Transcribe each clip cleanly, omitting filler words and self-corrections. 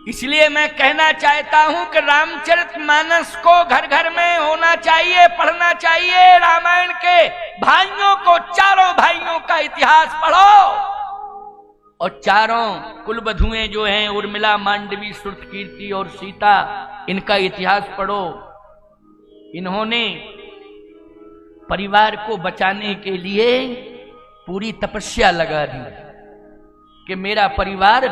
इसलिए मैं कहना चाहता हूं कि रामचरितमानस को घर घर में होना चाहिए, पढ़ना चाहिए। रामायण के भाइयों को, चारों भाइयों का इतिहास पढ़ो और चारों कुलवधुएं जो हैं, उर्मिला, मांडवी, श्रुतकीर्ति और सीता, इनका इतिहास पढ़ो। इन्होंने परिवार को बचाने के लिए पूरी तपस्या लगा दी कि मेरा परिवार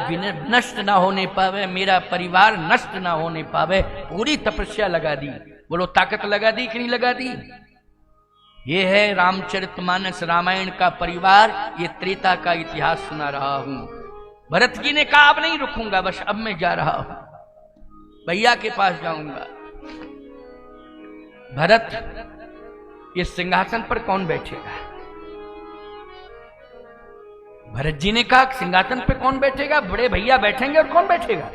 नष्ट ना होने पावे, मेरा परिवार नष्ट ना होने पावे। पूरी तपस्या लगा दी। बोलो ताकत लगा दी कि नहीं लगा दी? ये है रामचरितमानस, रामायण का परिवार। ये त्रेता का इतिहास सुना रहा हूं। भरत जी ने कहा अब नहीं रुकूंगा, बस अब मैं जा रहा हूं, भैया के पास जाऊंगा। भरत, ये सिंहासन पर कौन बैठेगा? भरत जी ने कहा सिंहासन पे कौन बैठेगा? बड़े भैया बैठेंगे और कौन बैठेगा?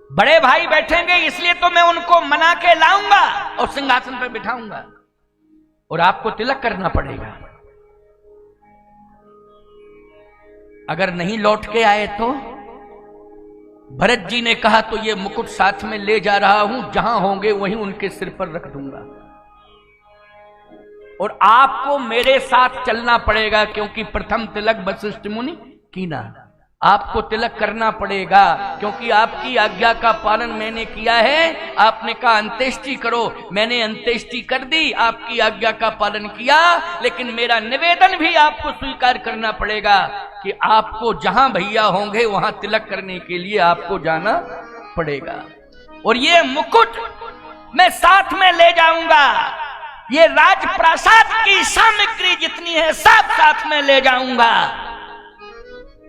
बड़े भाई बैठेंगे, इसलिए तो मैं उनको मना के लाऊंगा और सिंहासन पे बिठाऊंगा और आपको तिलक करना पड़ेगा। अगर नहीं लौट के आए तो? भरत जी ने कहा तो ये मुकुट साथ में ले जा रहा हूं, जहां होंगे वहीं उनके सिर पर रख दूंगा और आपको मेरे साथ चलना पड़ेगा, क्योंकि प्रथम तिलक वशिष्ठ मुनि कीना। आपको तिलक करना पड़ेगा, क्योंकि आपकी आज्ञा का पालन मैंने किया है। आपने कहा अंत्येष्टि करो, मैंने अंत्येष्टि कर दी, आपकी आज्ञा का पालन किया। लेकिन मेरा निवेदन भी आपको स्वीकार करना पड़ेगा कि आपको जहां भैया होंगे वहां तिलक करने के लिए आपको जाना पड़ेगा। और ये मुकुट मैं साथ में ले जाऊंगा, ये राजप्रासाद की सामग्री जितनी है सब साथ में ले जाऊंगा।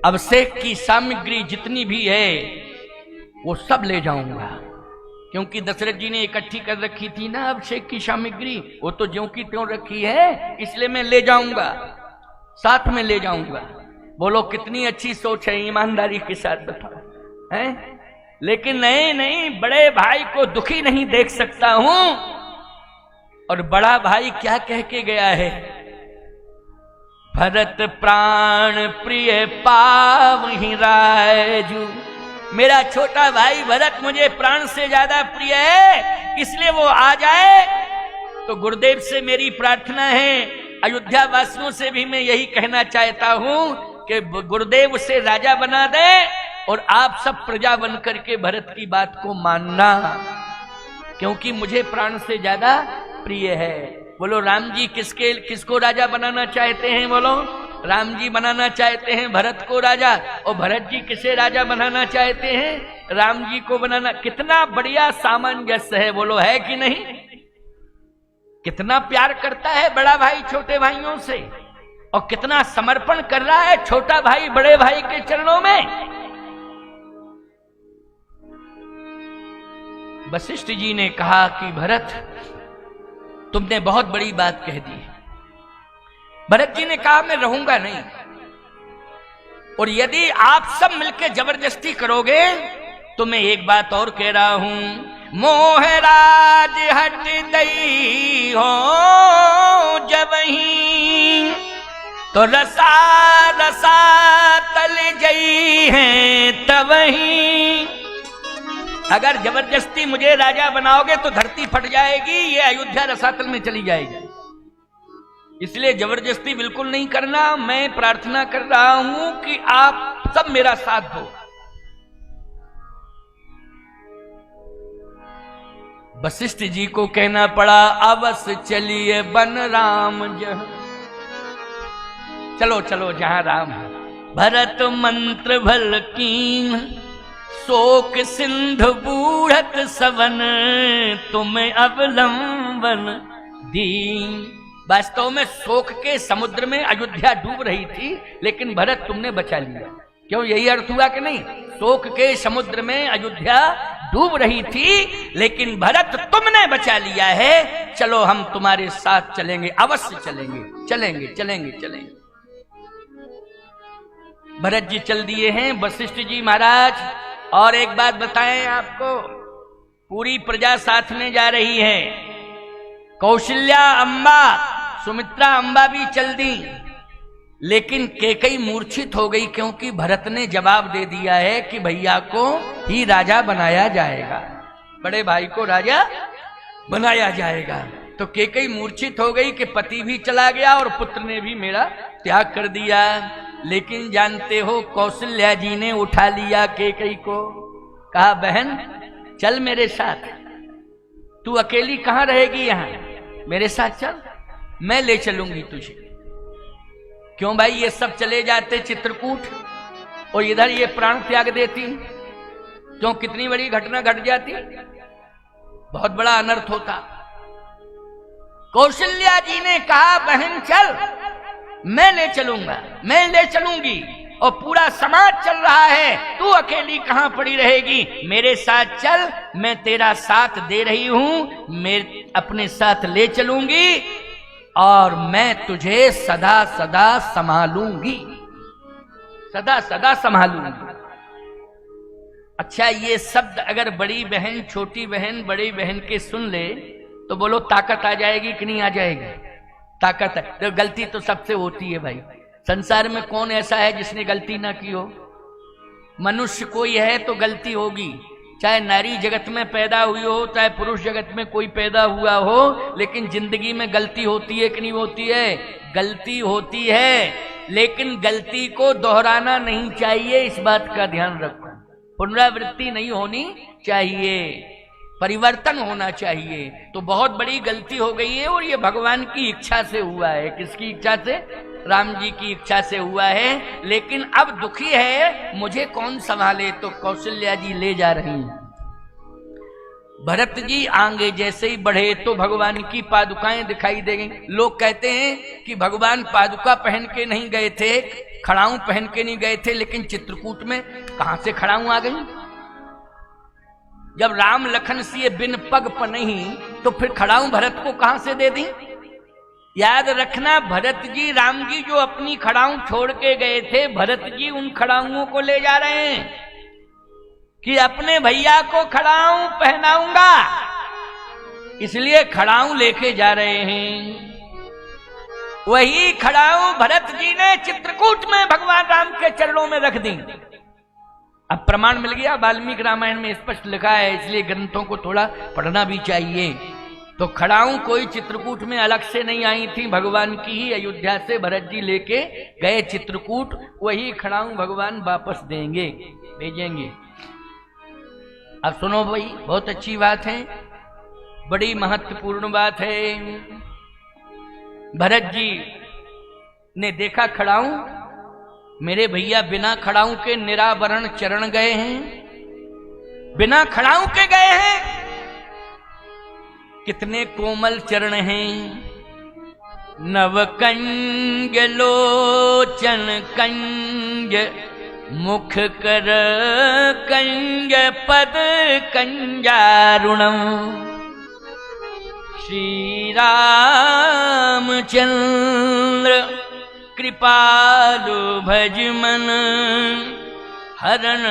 अभिषेक की सामग्री जितनी भी है वो सब ले जाऊंगा, क्योंकि दशरथ जी ने इकट्ठी कर रखी थी ना अभिषेक की सामग्री, वो तो ज्यों की त्यों रखी है, इसलिए मैं ले जाऊंगा, साथ में ले जाऊंगा। बोलो कितनी अच्छी सोच है, ईमानदारी के साथ बताओ है। लेकिन नहीं, बड़े भाई को दुखी नहीं देख सकता हूं। और बड़ा भाई क्या कह के गया है? भरत प्राण प्रिय पावहि राजू। मेरा छोटा भाई भरत मुझे प्राण से ज्यादा प्रिय है, इसलिए वो आ जाए। तो गुरुदेव से मेरी प्रार्थना है, अयोध्या वासियों से भी मैं यही कहना चाहता हूं कि गुरुदेव उसे राजा बना दे और आप सब प्रजा बन करके भरत की बात को मानना, क्योंकि मुझे प्राण से ज्यादा प्रिय है। बोलो राम जी किसको राजा बनाना चाहते हैं? बोलो राम जी बनाना चाहते हैं भरत को राजा, और भरत जी किसे राजा बनाना चाहते हैं? राम जी को बनाना। कितना बढ़िया सामंजस्य है, बोलो है कि नहीं? कितना प्यार करता है बड़ा भाई छोटे भाइयों से, और कितना समर्पण कर रहा है छोटा भाई बड़े भाई के चरणों में। वशिष्ठ जी ने कहा कि भरत तुमने बहुत बड़ी बात कह दी। भरत जी ने कहा मैं रहूंगा नहीं, और यदि आप सब मिलकर जबरदस्ती करोगे तो मैं एक बात और कह रहा हूं, मोहराज हट दई हो जबही तो रसा रसा तल जई है तबही। अगर जबरदस्ती मुझे राजा बनाओगे तो धरती फट जाएगी, ये अयोध्या रसातल में चली जाएगी। इसलिए जबरदस्ती बिल्कुल नहीं करना। मैं प्रार्थना कर रहा हूं कि आप सब मेरा साथ दो। वशिष्ठ जी को कहना पड़ा अवश्य चलिए बन राम जह। चलो चलो जहां राम है। भरत मंत्र भल कीन शोक सिंधु बूढ़त सवन तुम अवलंबन दीन। वास्तव में शोक के समुद्र में अयोध्या डूब रही थी, लेकिन भरत तुमने बचा लिया। क्यों? यही अर्थ हुआ कि नहीं? शोक के समुद्र में अयोध्या डूब रही थी, लेकिन भरत तुमने बचा लिया है। चलो हम तुम्हारे साथ चलेंगे, अवश्य चलेंगे, चलेंगे चलेंगे चलेंगे। भरत जी चल दिए हैं। वशिष्ठ जी महाराज और एक बात बताएं आपको, पूरी प्रजा साथ में जा रही है। कौशल्या अम्बा, सुमित्रा अम्बा भी चल दी। लेकिन कैकेयी मूर्छित हो गई, क्योंकि भरत ने जवाब दे दिया है कि भैया को ही राजा बनाया जाएगा, बड़े भाई को राजा बनाया जाएगा। तो कैकेयी मूर्छित हो गई कि पति भी चला गया और पुत्र ने भी मेरा त्याग कर दिया। लेकिन जानते हो कौशल्या जी ने उठा लिया कैकेयी को, कहा बहन चल मेरे साथ, तू अकेली कहां रहेगी, यहां मेरे साथ चल, मैं ले चलूंगी तुझे। क्यों भाई, ये सब चले जाते चित्रकूट और इधर ये प्राण त्याग देती, क्यों, कितनी बड़ी घटना घट जाती, बहुत बड़ा अनर्थ होता। कौशल्या जी ने कहा बहन चल, मैं ले चलूंगा, मैं ले चलूंगी, और पूरा समाज चल रहा है, तू अकेली कहां पड़ी रहेगी, मेरे साथ चल, मैं तेरा साथ दे रही हूं, मैं अपने साथ ले चलूंगी और मैं तुझे सदा सदा संभालूंगी, सदा सदा संभालूंगी। अच्छा, ये शब्द अगर बड़ी बहन छोटी बहन बड़ी बहन के सुन ले तो बोलो ताकत आ जाएगी कि नहीं आ जाएगी? ताकत है। तो गलती तो सबसे होती है भाई, संसार में कौन ऐसा है जिसने गलती ना की हो? मनुष्य कोई है तो गलती होगी, चाहे नारी जगत में पैदा हुई हो, चाहे पुरुष जगत में कोई पैदा हुआ हो, लेकिन जिंदगी में गलती होती है कि नहीं होती है? गलती होती है, लेकिन गलती को दोहराना नहीं चाहिए, इस बात का ध्यान रखो। पुनरावृत्ति नहीं होनी चाहिए, परिवर्तन होना चाहिए। तो बहुत बड़ी गलती हो गई है और ये भगवान की इच्छा से हुआ है। किसकी इच्छा से? राम जी की इच्छा से हुआ है। लेकिन अब दुखी है, मुझे कौन संभाले? तो कौशल्या जी ले जा रही हैं। भरत जी आगे जैसे ही बढ़े तो भगवान की पादुकाएं दिखाई दे गई। लोग कहते हैं कि भगवान पादुका पहन के नहीं गए थे, खड़ाऊ पहन के नहीं गए थे, लेकिन चित्रकूट में कहां से खड़ाऊ आ गई? जब राम लखन से बिन पग पनही तो फिर खड़ाऊ भरत को कहां से दे दी? याद रखना, भरत जी राम जी जो अपनी खड़ाऊ छोड़ के गए थे, भरत जी उन खड़ाऊओं को ले जा रहे हैं कि अपने भैया को खड़ाऊ पहनाऊंगा, इसलिए खड़ाऊ लेके जा रहे हैं। वही खड़ाऊ भरत जी ने चित्रकूट में भगवान राम के चरणों में रख दी। अब प्रमाण मिल गया, वाल्मीकि रामायण में स्पष्ट लिखा है, इसलिए ग्रंथों को थोड़ा पढ़ना भी चाहिए। तो खड़ाऊ कोई चित्रकूट में अलग से नहीं आई थी, भगवान की ही अयोध्या से भरत जी लेके गए चित्रकूट। वही खड़ाऊ भगवान वापस देंगे, भेजेंगे। अब सुनो भाई, बहुत अच्छी बात है, बड़ी महत्वपूर्ण बात है। भरत जी ने देखा खड़ाऊ, मेरे भैया बिना खड़ाऊ के निरावरण चरण गए हैं, बिना खड़ाऊ के गए हैं। कितने कोमल चरण हैं। नव कंज लोचन कंज मुख कर कंज पद कंजारुणम श्री रामचंद्र कृपालु भजमन हरण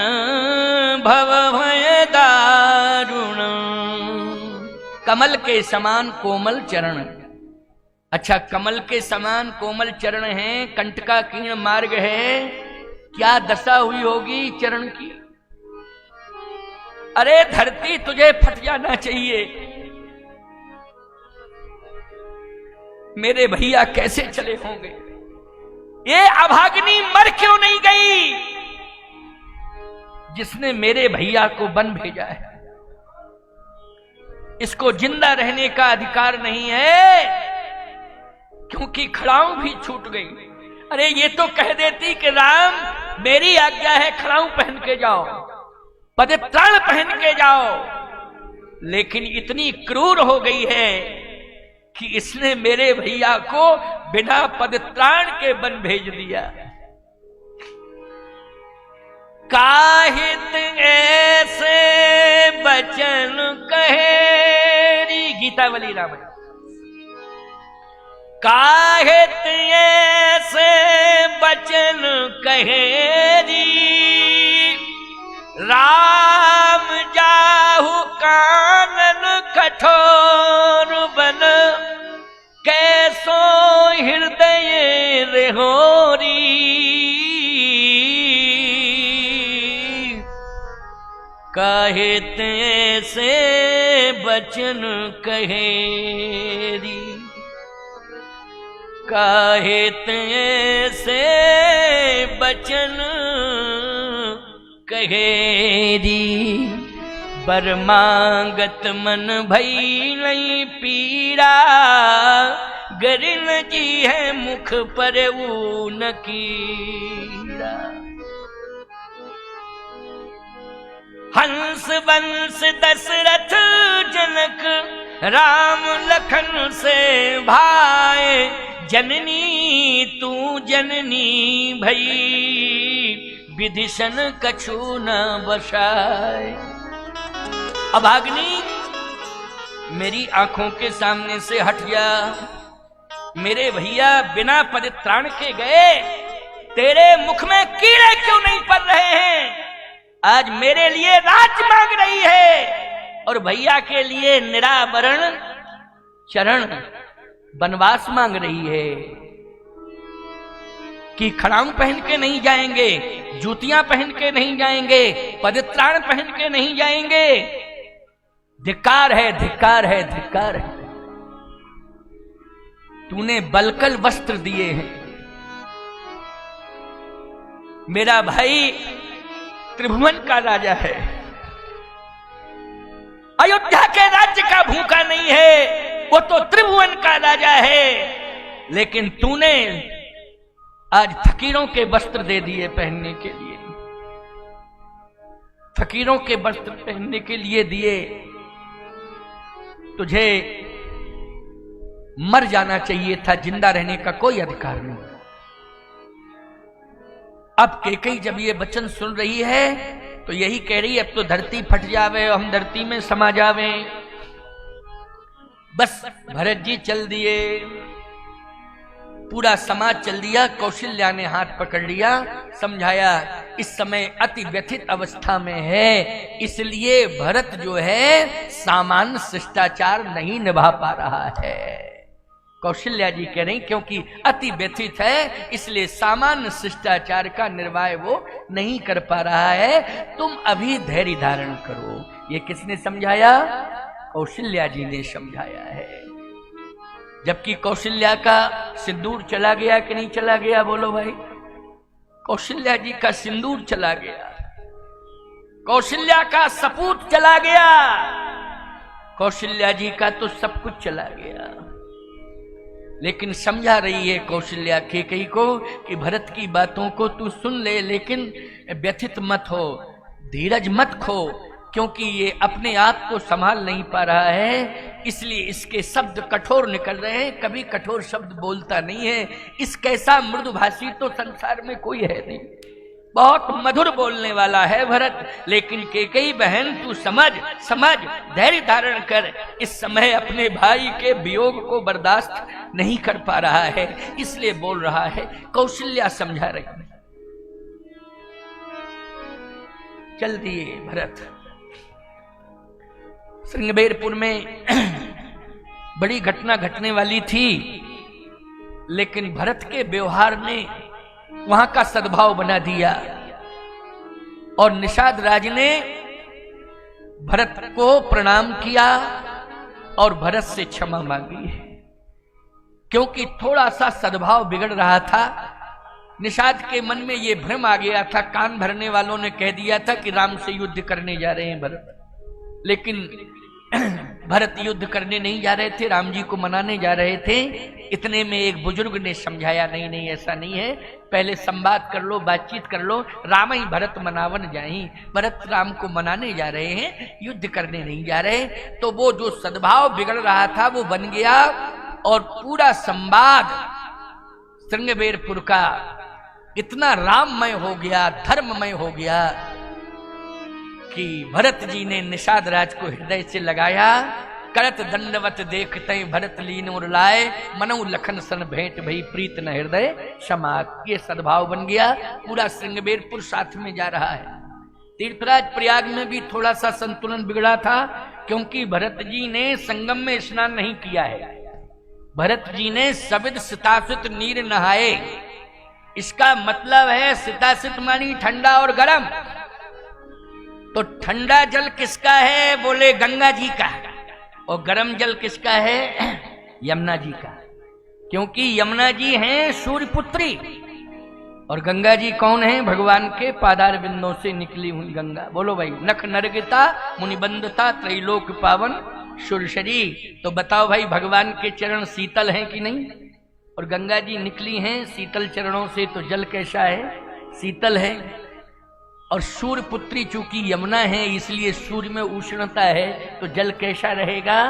भव भय दारुण। कमल के समान कोमल चरण। अच्छा, कमल के समान कोमल चरण हैं, कंठ का कीर्ण मार्ग है, क्या दशा हुई होगी चरण की? अरे धरती तुझे फट जाना चाहिए। मेरे भैया कैसे चले होंगे? ये अभागिनी मर क्यों नहीं गई जिसने मेरे भैया को वन भेजा है? इसको जिंदा रहने का अधिकार नहीं है, क्योंकि खड़ाऊ भी छूट गई। अरे ये तो कह देती कि राम मेरी आज्ञा है, खड़ाऊ पहन के जाओ, पदत्राण पहन के जाओ, लेकिन इतनी क्रूर हो गई है कि इसने मेरे भैया को बिना पदत्राण के वन भेज दिया। काहित ऐसे बचन कहेरी, गीतावली रामायण। काहित ऐसे बचन कहेरी, राम जाहु कानन कठोर बन, कैसो हृदय रेहोरी। काहित से बचन कहेरी, काहित से बचन कहेरी, बरमागत मन भई नहीं पीरा, गरिन जी है मुख पर ऊन कीड़ा। हंस वंश दशरथ जनक राम लखन से भाए, जननी तू जननी भई, विधिशन कछु न बसाए। अभाग्नि मेरी आंखों के सामने से हट जा, मेरे भैया बिना परित्राण के गए, तेरे मुख में कीड़े क्यों नहीं पड़ रहे हैं? आज मेरे लिए राज मांग रही है और भैया के लिए निरावरण चरण वनवास मांग रही है कि खड़ाऊं पहन के नहीं जाएंगे, जूतियां पहन के नहीं जाएंगे, परित्राण पहन के नहीं जाएंगे। धिक्कार है, धिक्कार है, धिक्कार है। तूने बलकल वस्त्र दिए हैं। मेरा भाई त्रिभुवन का राजा है, अयोध्या के राज्य का भूखा नहीं है, वो तो त्रिभुवन का राजा है। लेकिन तूने आज फकीरों के वस्त्र दे दिए पहनने के लिए, फकीरों के वस्त्र पहनने के लिए दिए। तुझे मर जाना चाहिए था, जिंदा रहने का कोई अधिकार नहीं। अब कैकेयी जब ये वचन सुन रही है तो यही कह रही है, अब तो धरती फट जावे, हम धरती में समा जावे। बस भरत जी चल दिए, पूरा समाज चल दिया। कौशल्या ने हाथ पकड़ लिया, समझाया इस समय अति व्यथित अवस्था में है, इसलिए भरत जो है सामान्य शिष्टाचार नहीं निभा पा रहा है। कौशल्या जी कह रही क्योंकि अति व्यथित है, इसलिए सामान्य शिष्टाचार का निर्वाह वो नहीं कर पा रहा है, तुम अभी धैर्य धारण करो। ये किसने समझाया? कौशल्या जी ने समझाया है। जबकि कौशल्या का सिंदूर चला गया कि नहीं चला गया? बोलो भाई। कौशल्या जी का सिंदूर चला गया, कौशल्या का सपूत चला गया, कौशल्या जी का तो सब कुछ चला गया। लेकिन समझा रही है कौशल्या कैकेयी को कि भरत की बातों को तू सुन ले, लेकिन व्यथित मत हो, धीरज मत खो, क्योंकि ये अपने आप को संभाल नहीं पा रहा है, इसलिए इसके शब्द कठोर निकल रहे हैं। कभी कठोर शब्द बोलता नहीं है, इस कैसा मृदुभाषी तो संसार में कोई है नहीं, बहुत मधुर बोलने वाला है भरत। लेकिन कैकेयी बहन तू समझ, समझ, धैर्य धारण कर। इस समय अपने भाई के वियोग को बर्दाश्त नहीं कर पा रहा है, इसलिए बोल रहा है। कौशल्या समझा रही है। चल दिए भरत। श्रृंगबेरपुर में बड़ी घटना घटने वाली थी, लेकिन भरत के व्यवहार ने वहां का सद्भाव बना दिया और निषाद राज ने भरत को प्रणाम किया और भरत से क्षमा मांगी, क्योंकि थोड़ा सा सद्भाव बिगड़ रहा था। निषाद के मन में यह भ्रम आ गया था, कान भरने वालों ने कह दिया था कि राम से युद्ध करने जा रहे हैं भरत, लेकिन भरत युद्ध करने नहीं जा रहे थे, राम जी को मनाने जा रहे थे। इतने में एक बुजुर्ग ने समझाया, नहीं नहीं ऐसा नहीं है, पहले संवाद कर लो, बातचीत कर लो, राम ही भरत मनावन जाही, भरत राम को मनाने जा रहे हैं, युद्ध करने नहीं जा रहे। तो वो जो सद्भाव बिगड़ रहा था वो बन गया और पूरा संवाद श्रृंगबेरपुर का इतना राममय हो गया, धर्ममय हो गया कि भरत जी ने निषाद राज को हृदय से लगाया। करत दंडवत देखते भरत लीन और लाए, मनऊ लखन सन भेंट भई प्रीत न हृदय समात। ये सद्भाव बन गया, पूरा श्रृंगबेरपुर साथ में जा रहा है। तीर्थराज प्रयाग में भी थोड़ा सा संतुलन बिगड़ा था, क्योंकि भरत जी ने संगम में स्नान नहीं किया है। भरत जी ने सविद सितासित नीर नहाए। इसका मतलब है सितासित मानी ठंडा और गर्म, तो ठंडा जल किसका है? बोले गंगा जी का। और गर्म जल किसका है? यमुना जी का। क्योंकि यमुना जी हैं सूर्य पुत्री और गंगा जी कौन है? भगवान के पादार बिंदों से निकली हुई गंगा। बोलो भाई, नख नरगिता मुनिबंधता त्रैलोक पावन सुरसरी। तो बताओ भाई, भगवान के चरण शीतल हैं कि नहीं? और गंगा जी निकली हैं शीतल चरणों से, तो जल कैसा है? शीतल है। और सूर्य पुत्री चूंकि यमुना है, इसलिए सूर्य में उष्णता है, तो जल कैसा रहेगा?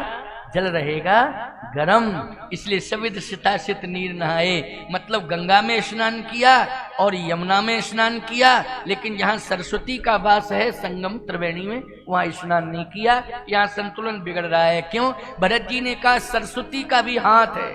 जल रहेगा गरम। इसलिए सविद सितासित नीर नहाए, मतलब गंगा में स्नान किया और यमुना में स्नान किया, लेकिन जहां सरस्वती का वास है संगम त्रिवेणी में, वहां स्नान नहीं किया। यहाँ संतुलन बिगड़ रहा है। क्यों? भरत जी ने कहा सरस्वती का भी हाथ है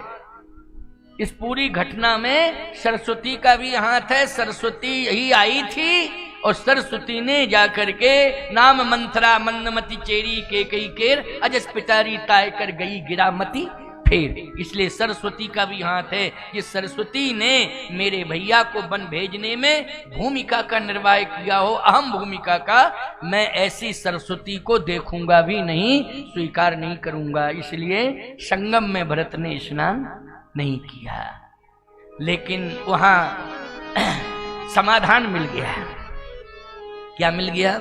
इस पूरी घटना में, सरस्वती का भी हाथ है। सरस्वती ही आई थी और सरस्वती ने जाकर के नाम मंथरा मंदमती चेरी के कई केर अजस पितारी ताय कर गई गिरामती फेर। इसलिए सरस्वती का भी हाथ है। ये सरस्वती ने मेरे भैया को वन भेजने में भूमिका का निर्वाह किया हो, अहम भूमिका का, मैं ऐसी सरस्वती को देखूंगा भी नहीं, स्वीकार नहीं करूंगा। इसलिए संगम में भरत ने स्नान नहीं किया। लेकिन वहां समाधान मिल गया। क्या मिल गया?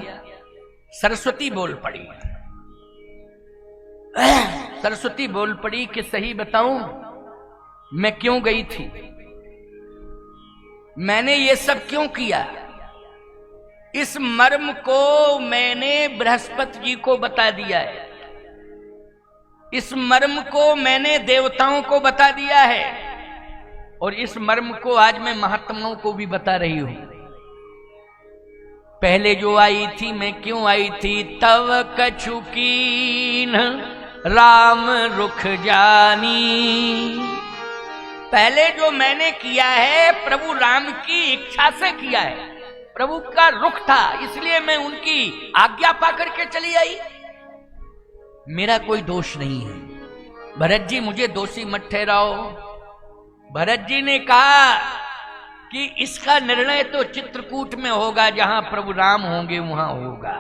सरस्वती बोल पड़ी। सरस्वती बोल पड़ी कि सही बताऊं, मैं क्यों गई थी, मैंने ये सब क्यों किया। इस मर्म को मैंने बृहस्पति जी को बता दिया है, इस मर्म को मैंने देवताओं को बता दिया है, और इस मर्म को आज मैं महात्माओं को भी बता रही हूं। पहले जो आई थी, मैं क्यों आई थी? तव कछु कीन राम रुख जानी। पहले जो मैंने किया है प्रभु राम की इच्छा से किया है, प्रभु का रुख था, इसलिए मैं उनकी आज्ञा पाकर के चली आई। मेरा कोई दोष नहीं है। भरत जी मुझे दोषी मत ठहराओ। भरत जी ने कहा कि इसका निर्णय तो चित्रकूट में होगा, जहां प्रभु राम होंगे वहां होगा।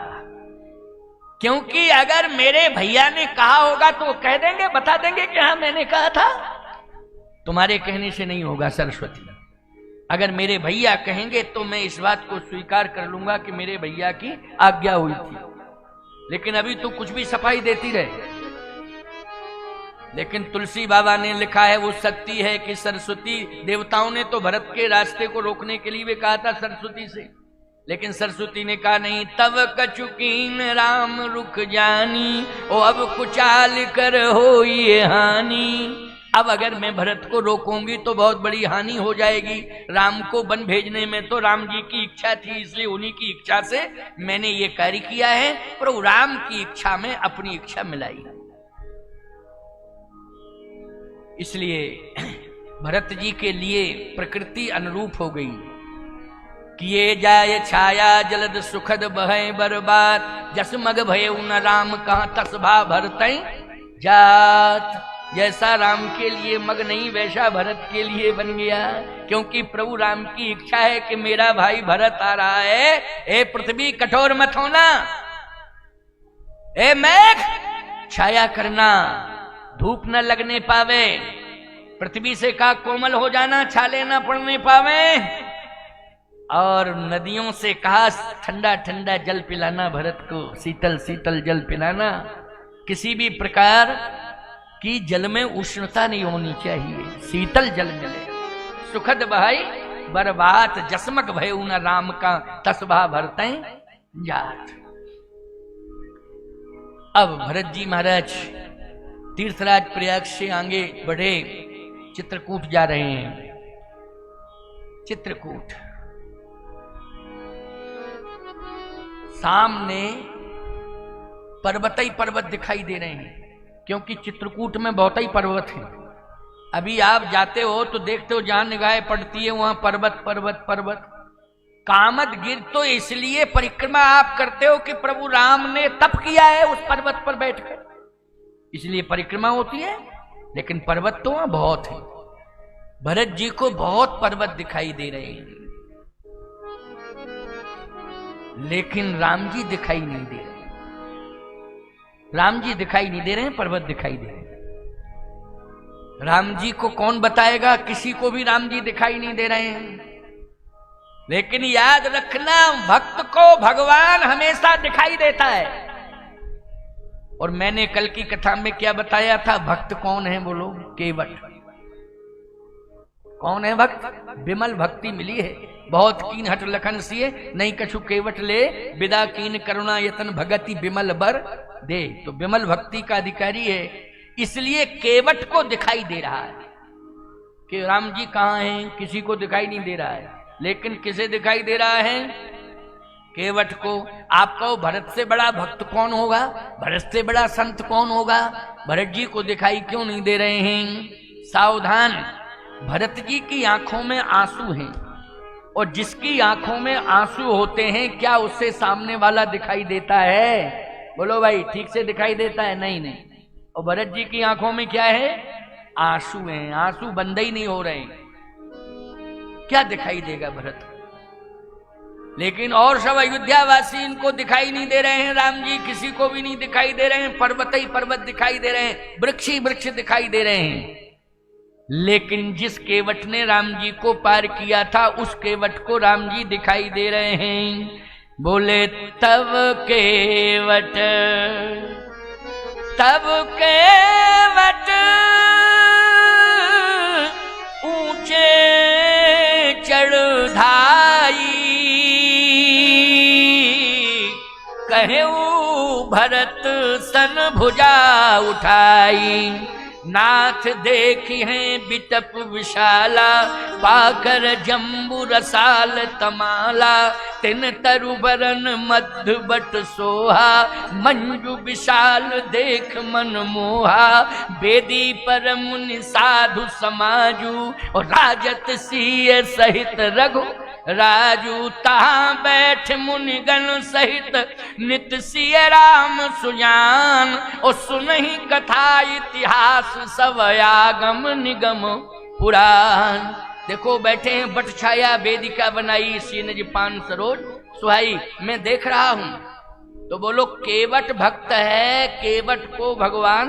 क्योंकि अगर मेरे भैया ने कहा होगा तो वो कह देंगे, बता देंगे कि हाँ मैंने कहा था। तुम्हारे कहने से नहीं होगा सरस्वती। अगर मेरे भैया कहेंगे तो मैं इस बात को स्वीकार कर लूंगा कि मेरे भैया की आज्ञा हुई थी। लेकिन अभी तो कुछ भी सफाई देती रहे। लेकिन तुलसी बाबा ने लिखा है वो सत्य है कि सरस्वती, देवताओं ने तो भरत के रास्ते को रोकने के लिए भी कहा था सरस्वती से, लेकिन सरस्वती ने कहा नहीं। तब कचुकीन राम रुख जानी, ओ अब कुचाल कर हो ये हानि। अब अगर मैं भरत को रोकूंगी तो बहुत बड़ी हानि हो जाएगी। राम को वन भेजने में तो राम जी की इच्छा थी, इसलिए उन्हीं की इच्छा से मैंने ये कार्य किया है, पर राम की इच्छा में अपनी इच्छा मिलाई। इसलिए भरत जी के लिए प्रकृति अनुरूप हो गई। किए जाए छाया जलद सुखद बहे बर्बाद, जस मग भय न राम कहां तसभा भरतई जात। जैसा राम के लिए मग नहीं वैसा भरत के लिए बन गया, क्योंकि प्रभु राम की इच्छा है कि मेरा भाई भरत आ रहा है। ए पृथ्वी कठोर मत होना, ए मेघ छाया करना, धूप न लगने पावे, पृथ्वी से का कोमल हो जाना, छाले न पड़ने पावे, और नदियों से कहा ठंडा ठंडा जल पिलाना भरत को, शीतल शीतल जल पिलाना। किसी भी प्रकार की जल में उष्णता नहीं होनी चाहिए, शीतल जल मिले। सुखद बहाई बर्बात, जसमक भय न राम का तसभा भरते जात। अब भरत जी महाराज तीर्थराज प्रयाग से आगे बढ़े, चित्रकूट जा रहे हैं। चित्रकूट सामने पर्वत ही पर्वत दिखाई दे रहे हैं, क्योंकि चित्रकूट में बहुत ही पर्वत है। अभी आप जाते हो तो देखते हो जहां निगाहें पड़ती है वहां पर्वत पर्वत पर्वत। कामदगिर तो इसलिए परिक्रमा आप करते हो कि प्रभु राम ने तप किया है उस पर्वत पर बैठकर, इसलिए परिक्रमा होती है। लेकिन पर्वत तो वहां बहुत है। भरत जी को बहुत पर्वत दिखाई दे रहे हैं। लेकिन राम जी दिखाई नहीं दे रहे। राम जी दिखाई नहीं दे रहे हैं, पर्वत दिखाई दे रहे हैं। राम जी को कौन बताएगा? किसी को भी राम जी दिखाई नहीं दे रहे हैं। लेकिन याद रखना, भक्त को भगवान हमेशा दिखाई देता है। और मैंने कल की कथा में क्या बताया था? भक्त कौन है बोलो? केवट। कौन है भक्त? विमल भक्ति मिली है। बहुत कीन हट लखन सिए, नहीं कछु केवट ले, विदा कीन करुणा यतन भगति विमल बर दे। तो विमल भक्ति का अधिकारी है, इसलिए केवट को दिखाई दे रहा है कि राम जी कहाँ हैं। किसी को दिखाई नहीं दे रहा है, लेकिन किसे दिखाई दे रहा है? केवट को। आप कहो भरत से बड़ा भक्त कौन होगा? भरत से बड़ा संत कौन होगा? भरत जी को दिखाई क्यों नहीं दे रहे हैं? सावधान, भरत जी की आंखों में आंसू हैं, और जिसकी आंखों में आंसू होते हैं, क्या उससे सामने वाला दिखाई देता है? बोलो भाई, ठीक से दिखाई देता है? नहीं नहीं। और भरत जी की आंखों में क्या है? आंसू हैं। आंसू बंद ही नहीं हो रहे, क्या दिखाई देगा भरत? लेकिन और सब अयोध्यावासी इनको दिखाई नहीं दे रहे हैं। राम जी किसी को भी नहीं दिखाई दे रहे हैं। पर्वत ही पर्वत दिखाई दे रहे हैं, वृक्ष ही वृक्ष दिखाई दे रहे हैं। लेकिन जिस केवट ने राम जी को पार किया था, उस केवट को राम जी दिखाई दे रहे हैं। बोले तब केवट, तब केवट ऊंचे चढ़ाई, कहूं भरत सन भुजा उठाई। नाथ देखी हैं बिटप विशाला, पाकर जम्बू रसाल तमाला। तिन तरुबरन मध्य बट सोहा, मंजू विशाल देख मन मोहा। बेदी पर मुनि साधु समाजू, और राजत सिय सहित रघु राजू। तहां बैठ मुनिगण सहित नित सिय राम सुजान। और सुनहि कथा इतिहास सब आगम निगम पुराण। देखो बैठे हैं बट छाया वेदिका बनाई, सीनज पान सरोज सुहाई। मैं देख रहा हूं। तो बोलो केवट भक्त है, केवट को भगवान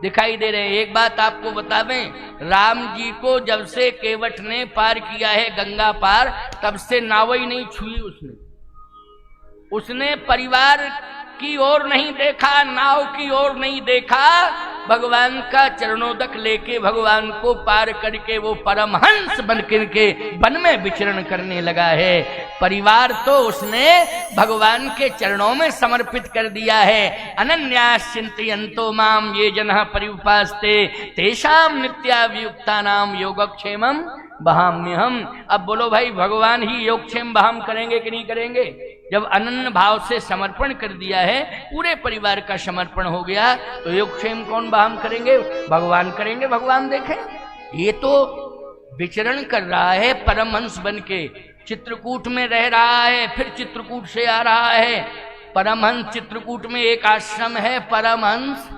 दिखाई दे रहे हैं। एक बात आपको बता दें, राम जी को जब से केवट ने पार किया है गंगा पार, तब से नाव ही नहीं छुई उसने परिवार की ओर नहीं देखा, नाव की ओर नहीं देखा। भगवान का चरणोदक लेके भगवान को पार करके वो परमहंस बन करके वन में विचरण करने लगा है। परिवार तो उसने भगवान के चरणों में समर्पित कर दिया है। अनन्यास चिंतयन्तो माम ये जनः परिउपास्ते, तेषां नित्याभियुक्तानां योगक्षेमं बहाम्यहम्। अब बोलो भाई, भगवान ही योगक्षेम बहाम करेंगे कि नहीं करेंगे? जब अनन्य भाव से समर्पण कर दिया है, पूरे परिवार का समर्पण हो गया, तो योगक्षेम कौन बहाम करेंगे? भगवान करेंगे। भगवान देखें, ये तो विचरण कर रहा है परमहंस बन के, चित्रकूट में रह रहा है, फिर चित्रकूट से आ रहा है परमहंस। चित्रकूट में एक आश्रम है परमहंस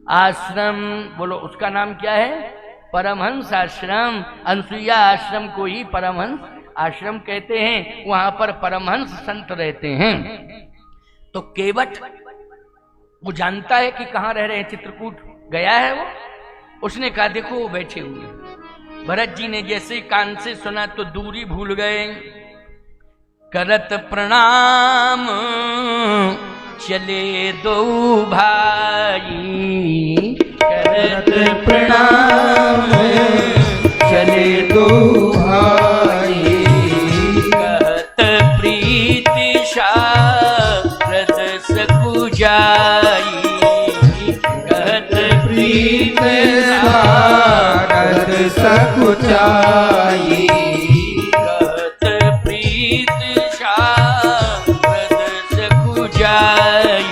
आश्रम, बोलो उसका नाम क्या है? परमहंस आश्रम। अनसुईया आश्रम को ही परमहंस आश्रम कहते हैं। वहां पर परमहंस संत रहते हैं। तो केवट वो जानता है कि कहां रह रहे हैं, चित्रकूट गया है वो। उसने कहा देखो वो बैठे हुए। भरत जी ने जैसे ही कान से सुना तो दूरी भूल गए। करत प्रणाम चले दो भाई, करत प्रणाम चले दो भाई। कहत प्रीति शारद सकुजाई, कहत प्रीति शारद सकुचाई। कहत प्रीति शारद सकुजाई,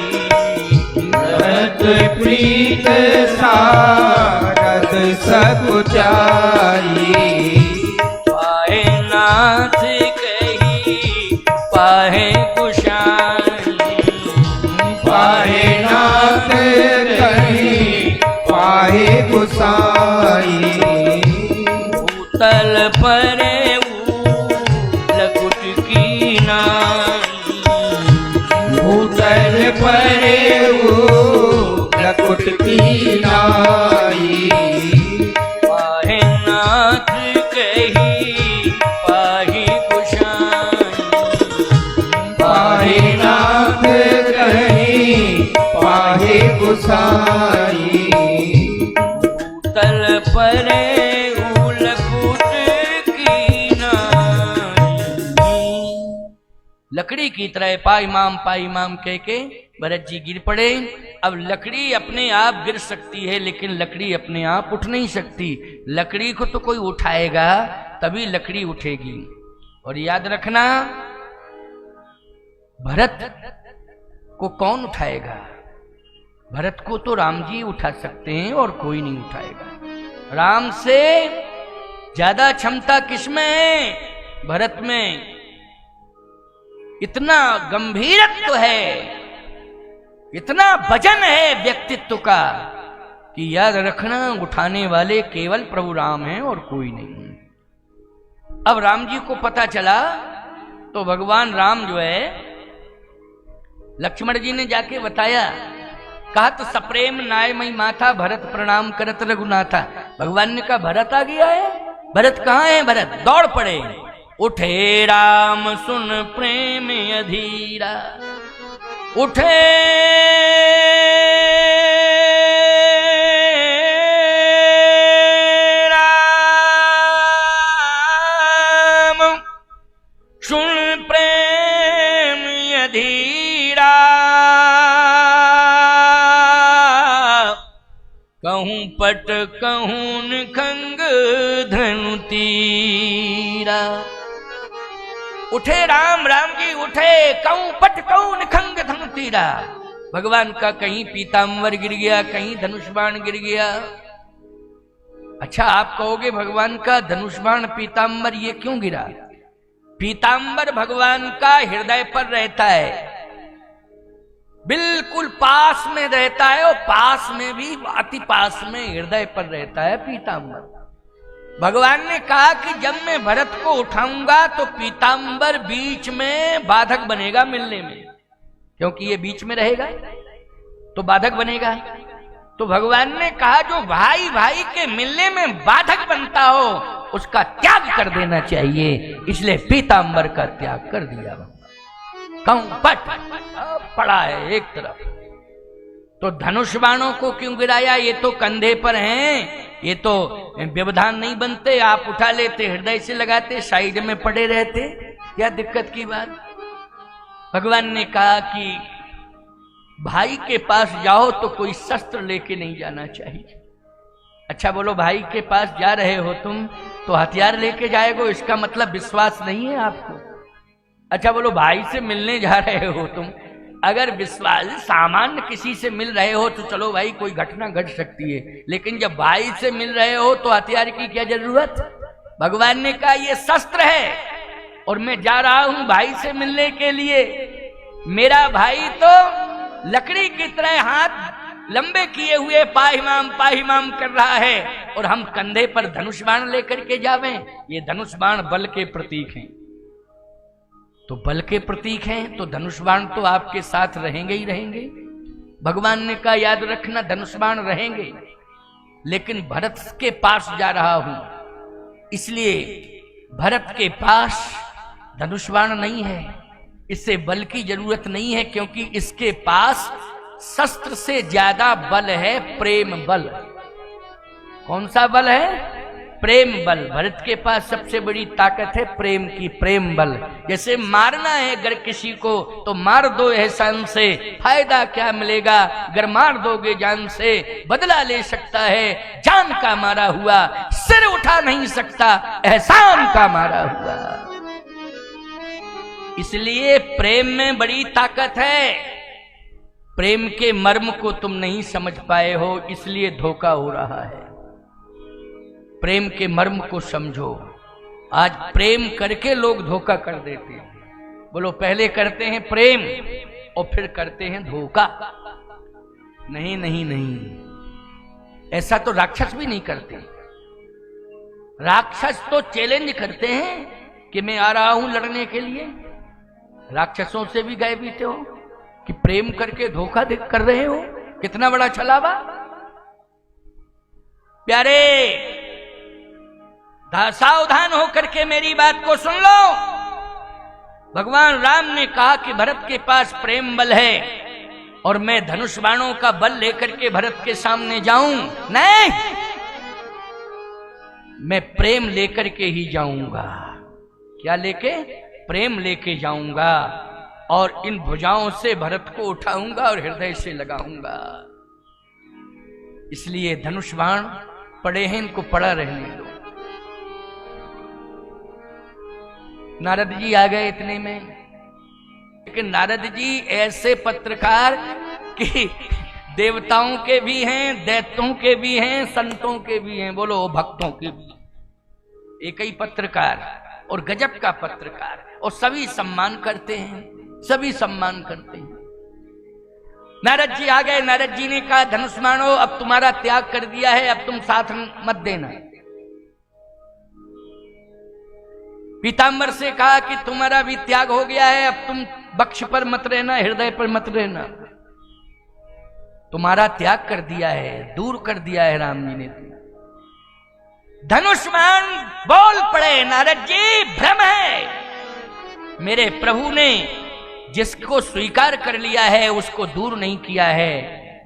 कहत प्रीति शारद सकुचाई। पाहे नाथ कही पाहे कुशाई, पाहे नाथ कही पाहे गुसाई। भूतल परे लकुट की नाई, तल परे लकुट की नाई। पाहे नाथ कही पाही कुशाई। पाहे नाथ कहीं पाहे गुसाई। तल परे लकुट की नाई। लकड़ी की तरह पाई माम कह के भरत जी गिर पड़े। अब लकड़ी अपने आप गिर सकती है, लेकिन लकड़ी अपने आप उठ नहीं सकती। लकड़ी को तो कोई उठाएगा तभी लकड़ी उठेगी। और याद रखना, भरत को कौन उठाएगा? भरत को तो राम जी उठा सकते हैं और कोई नहीं उठाएगा। राम से ज्यादा क्षमता किसमें है? भरत में। इतना गंभीरत्व है, इतना वजन है व्यक्तित्व का कि याद रखना, उठाने वाले केवल प्रभु राम हैं और कोई नहीं। अब राम जी को पता चला तो भगवान राम जो है, लक्ष्मण जी ने जाके बताया, कहा तो सप्रेम नाय मई माथा भरत प्रणाम करत रघुनाथा। भगवान ने कहा भरत आ गया है। भरत कहाँ है? भरत दौड़ पड़े। उठे राम सुन प्रेम अधीरा। उठे राम सुन प्रेम अधीरा। कहूं पट कहूं निखंग धनु तीरा। उठे राम, राम जी उठे, कहूं पट कहूं निखंग धनु तीरा। भगवान का कहीं पीताम्बर गिर गया, कहीं धनुष बाण गिर गया। अच्छा, आप कहोगे भगवान का धनुष बाण पीताम्बर ये क्यों गिरा? पीताम्बर भगवान का हृदय पर रहता है, बिल्कुल पास में रहता है, और पास में भी अति पास में हृदय पर रहता है पीताम्बर। भगवान ने कहा कि जब मैं भरत को उठाऊंगा तो पीताम्बर बीच में बाधक बनेगा मिलने में, क्योंकि ये बीच में रहेगा तो बाधक बनेगा। तो भगवान ने कहा जो भाई भाई के मिलने में बाधक बनता हो उसका त्याग कर देना चाहिए, इसलिए पीताम्बर का त्याग कर दिया। कहूं पट पड़ा है एक तरफ। तो धनुष बाणों को क्यों गिराया? ये तो कंधे पर हैं, ये तो व्यवधान नहीं बनते, आप उठा लेते, हृदय से लगाते, साइड में पड़े रहते, क्या दिक्कत की बात? भगवान ने कहा कि भाई के पास जाओ तो कोई शस्त्र लेके नहीं जाना चाहिए। अच्छा बोलो, भाई के पास जा रहे हो तुम तो हथियार लेके जाएगो, इसका मतलब विश्वास नहीं है आपको। अच्छा बोलो, भाई से मिलने जा रहे हो तुम, अगर विश्वास सामान्य किसी से मिल रहे हो तो चलो भाई कोई घटना घट सकती है, लेकिन जब भाई से मिल रहे हो तो हथियार की क्या जरूरत? भगवान ने कहा ये शस्त्र है और मैं जा रहा हूं भाई से मिलने के लिए। मेरा भाई तो लकड़ी की तरह हाथ लंबे किए हुए पाहिमाम कर रहा है और हम कंधे पर धनुष बाण लेकर के जावें। ये धनुष बाण बल के प्रतीक हैं, तो बल के प्रतीक हैं तो धनुष बाण तो आपके साथ रहेंगे ही रहेंगे। भगवान ने कहा याद रखना धनुष बाण रहेंगे, लेकिन भरत के पास जा रहा हूं, इसलिए भरत के पास धनुष बाण नहीं है, इससे बल की जरूरत नहीं है, क्योंकि इसके पास शस्त्र से ज्यादा बल है प्रेम बल। कौन सा बल है? प्रेम बल। भरत के पास सबसे बड़ी ताकत है प्रेम की, प्रेम बल। जैसे मारना है अगर किसी को तो मार दो एहसान से, फायदा क्या मिलेगा? अगर मार दोगे जान से बदला ले सकता है, जान का मारा हुआ सिर उठा नहीं सकता, एहसान का मारा हुआ। इसलिए प्रेम में बड़ी ताकत है। प्रेम के मर्म को तुम नहीं समझ पाए हो, इसलिए धोखा हो रहा है। प्रेम के मर्म को समझो। आज प्रेम करके लोग धोखा कर देते हैं। बोलो, पहले करते हैं प्रेम और फिर करते हैं धोखा। नहीं नहीं नहीं, ऐसा तो राक्षस भी नहीं करते। राक्षस तो चैलेंज करते हैं कि मैं आ रहा हूं लड़ने के लिए। राक्षसों से भी गए बीते हो कि प्रेम करके धोखा कर रहे हो, कितना बड़ा छलावा। प्यारे, सावधान होकर के मेरी बात को सुन लो। भगवान राम ने कहा कि भरत के पास प्रेम बल है और मैं धनुष बाणों का बल लेकर के भरत के सामने जाऊं? नहीं, मैं प्रेम लेकर के ही जाऊंगा। क्या लेके? प्रेम लेके जाऊंगा और इन भुजाओं से भरत को उठाऊंगा और हृदय से लगाऊंगा। इसलिए धनुष बाण पड़े हैं, इनको पड़ा रहने दो। नारद जी आ गए इतने में, लेकिन नारद जी ऐसे पत्रकार कि देवताओं के भी हैं, दैत्यों के भी हैं, संतों के भी हैं, बोलो भक्तों के भी। एक ही पत्रकार और गजब का पत्रकार, और सभी सम्मान करते हैं, सभी सम्मान करते हैं। नारद जी आ गए। नारद जी ने कहा, धनुष बाणों अब तुम्हारा त्याग कर दिया है, अब तुम साथ मत देना। पीतांबर से कहा कि तुम्हारा भी त्याग हो गया है, अब तुम वक्ष पर मत रहना, हृदय पर मत रहना। तुम्हारा त्याग कर दिया है, दूर कर दिया है राम जी ने। धनुष बाण बोल पड़े, नारद जी भ्रम है। मेरे प्रभु ने जिसको स्वीकार कर लिया है उसको दूर नहीं किया है,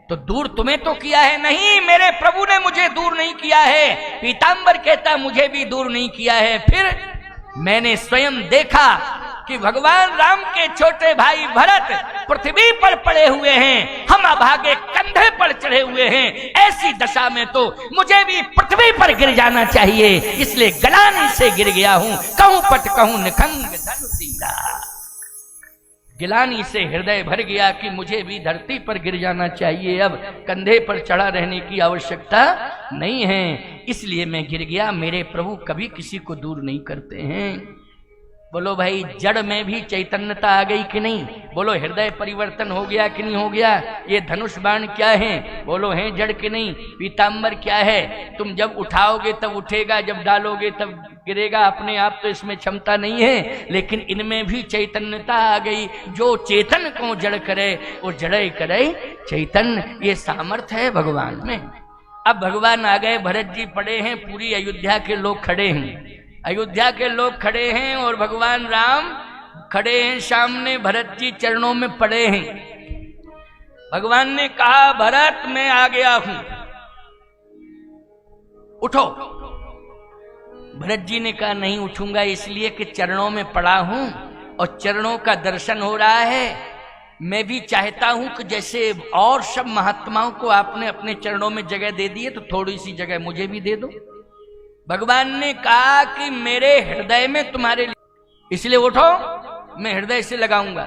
तो दूर तुम्हें तो किया है। नहीं, मेरे प्रभु ने मुझे दूर नहीं किया है। पीतांबर कहता मुझे भी दूर नहीं किया है। फिर मैंने स्वयं देखा कि भगवान राम के छोटे भाई भरत पृथ्वी पर पड़े हुए हैं, हम अभागे कंधे पर चढ़े हुए हैं। ऐसी दशा में तो मुझे भी पृथ्वी पर गिर जाना चाहिए, इसलिए गलानी से गिर गया हूं। कहूं पट कहूं निखंग धन सीधा। गिलानी से हृदय भर गया कि मुझे भी धरती पर गिर जाना चाहिए, अब कंधे पर चढ़ा रहने की आवश्यकता नहीं है, इसलिए मैं गिर गया। मेरे प्रभु कभी किसी को दूर नहीं करते हैं। बोलो भाई, जड़ में भी चैतन्यता आ गई कि नहीं? बोलो, हृदय परिवर्तन हो गया कि नहीं हो गया? ये धनुष बाण क्या है? बोलो, हैं जड़ कि नहीं? पीतांबर क्या है? तुम जब उठाओगे तब उठेगा, जब डालोगे तब गिरेगा। अपने आप तो इसमें क्षमता नहीं है, लेकिन इनमें भी चैतन्यता आ गई। जो चेतन को जड़ करे वो जड़े करे चैतन्य, ये सामर्थ्य है भगवान में। अब भगवान आ गए, भरत जी पड़े हैं, पूरी अयोध्या के लोग खड़े हैं। अयोध्या के लोग खड़े हैं और भगवान राम खड़े हैं सामने, भरत जी चरणों में पड़े हैं। भगवान ने कहा, भरत मैं आ गया हूं, उठो। भरत जी ने कहा, नहीं उठूंगा, इसलिए कि चरणों में पड़ा हूं और चरणों का दर्शन हो रहा है। मैं भी चाहता हूं कि जैसे और सब महात्माओं को आपने अपने चरणों में जगह दे दी है, तो थोड़ी सी जगह मुझे भी दे दो। भगवान ने कहा कि मेरे हृदय में तुम्हारे लिए, इसलिए उठो, मैं हृदय से लगाऊंगा।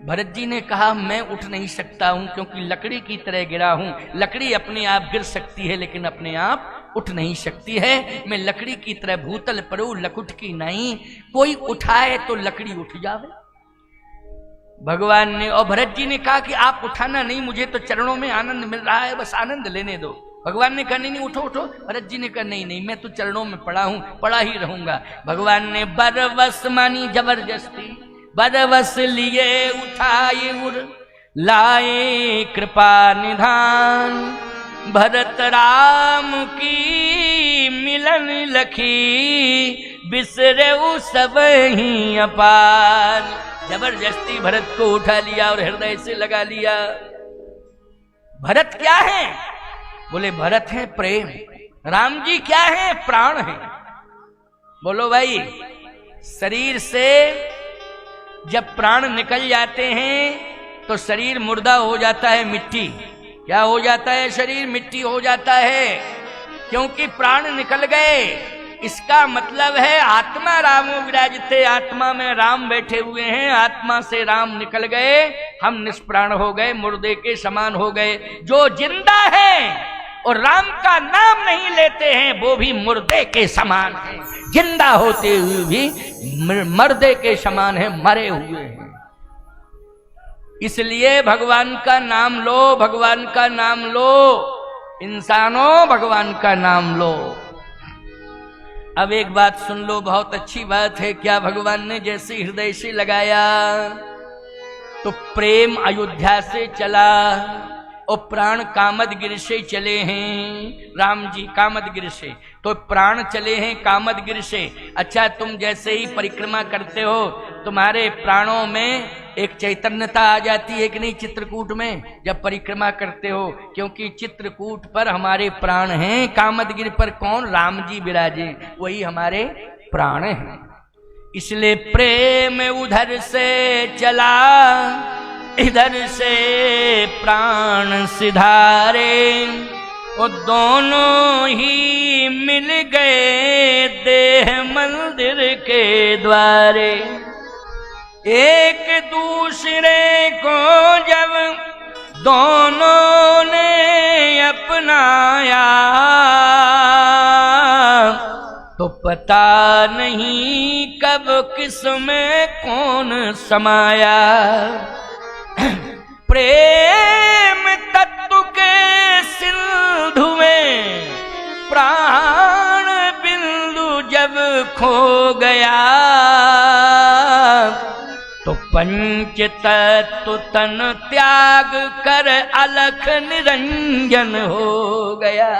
भरत जी ने कहा, मैं उठ नहीं सकता हूं, क्योंकि लकड़ी की तरह गिरा हूं। लकड़ी अपने आप गिर सकती है, लेकिन अपने आप उठ नहीं सकती है। मैं लकड़ी की तरह भूतल परू लकुट की नहीं, कोई उठाए तो लकड़ी उठ जावे। भगवान ने और भरत जी ने कहा कि आप उठाना नहीं, मुझे तो चरणों में आनंद मिल रहा है, बस आनंद लेने दो। भगवान ने कहा, नहीं उठो उठो। भरत जी ने कहा, नहीं, मैं तो चरणों में पड़ा हूं, पड़ा ही रहूंगा। भगवान ने बरवस मानी जबरदस्ती, बरवस लिए उठाए उर लाए कृपा निधान। भरत राम की मिलन लखी, बिसरे सब ही अपार। जबरदस्ती भरत को उठा लिया और हृदय से लगा लिया। भरत क्या है? बोले, भरत है प्रेम। राम जी क्या है? प्राण है। बोलो भाई, शरीर से जब प्राण निकल जाते हैं तो शरीर मुर्दा हो जाता है, मिट्टी। क्या हो जाता है? शरीर मिट्टी हो जाता है, क्योंकि प्राण निकल गए। इसका मतलब है आत्मा रामो विराजते, आत्मा में राम बैठे हुए हैं, आत्मा से राम निकल गए, हम निष्प्राण हो गए, मुर्दे के समान हो गए। जो जिंदा है और राम का नाम नहीं लेते हैं वो भी मुर्दे के समान है, जिंदा होते हुए भी मर्दे के समान है, मरे हुए हैं। इसलिए भगवान का नाम लो, भगवान का नाम लो, इंसानों भगवान का नाम लो। अब एक बात सुन लो, बहुत अच्छी बात है। क्या भगवान ने जैसे हृदय से लगाया, तो प्रेम अयोध्या से चला और प्राण कामदगिरि से चले हैं। राम जी कामदगिरि से, तो प्राण चले हैं कामदगिरि से। अच्छा, तुम जैसे ही परिक्रमा करते हो तुम्हारे प्राणों में एक चैतन्यता आ जाती है कि नहीं चित्रकूट में, जब परिक्रमा करते हो, क्योंकि चित्रकूट पर हमारे प्राण हैं। कामदगिरि पर कौन? राम जी विराजे, वही हमारे प्राण हैं। इसलिए प्रेम उधर से चला, इधर से प्राण सिधारे, वो दोनों ही मिल गए देह मंदिर के द्वारे। एक दूसरे को जब दोनों ने अपनाया, तो पता नहीं कब किस में कौन समाया। प्रेम तत्व के सिंधु में प्राण बिंदु जब खो गया, तो पंच तत्व तन त्याग कर अलख निरंजन हो गया।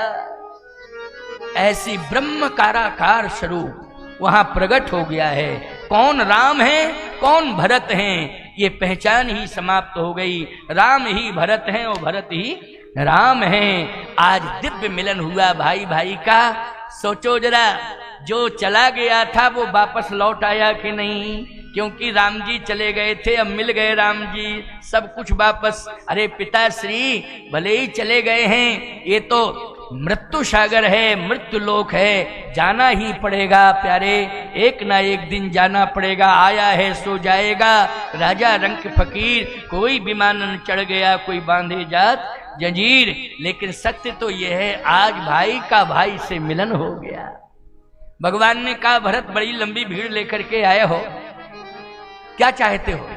ऐसी ब्रह्म काराकार स्वरूप वहां प्रकट हो गया है। कौन राम है, कौन भरत हैं, ये पहचान ही समाप्त हो गई। राम ही भरत हैं और भरत ही राम हैं। आज दिव्य मिलन हुआ भाई भाई का। सोचो जरा, जो चला गया था वो वापस लौट आया कि नहीं? क्योंकि राम जी चले गए थे, अब मिल गए राम जी, सब कुछ वापस। अरे पिताश्री भले ही चले गए हैं, ये तो मृत्यु सागर है, मृत्यु लोक है, जाना ही पड़ेगा प्यारे, एक ना एक दिन जाना पड़ेगा। आया है सो जाएगा, राजा रंग फकीर, कोई विमान चढ़ गया, कोई बांधे जात जंजीर। लेकिन सत्य तो यह है, आज भाई का भाई से मिलन हो गया। भगवान ने कहा, भरत बड़ी लंबी भीड़ लेकर के आए हो, क्या चाहते हो?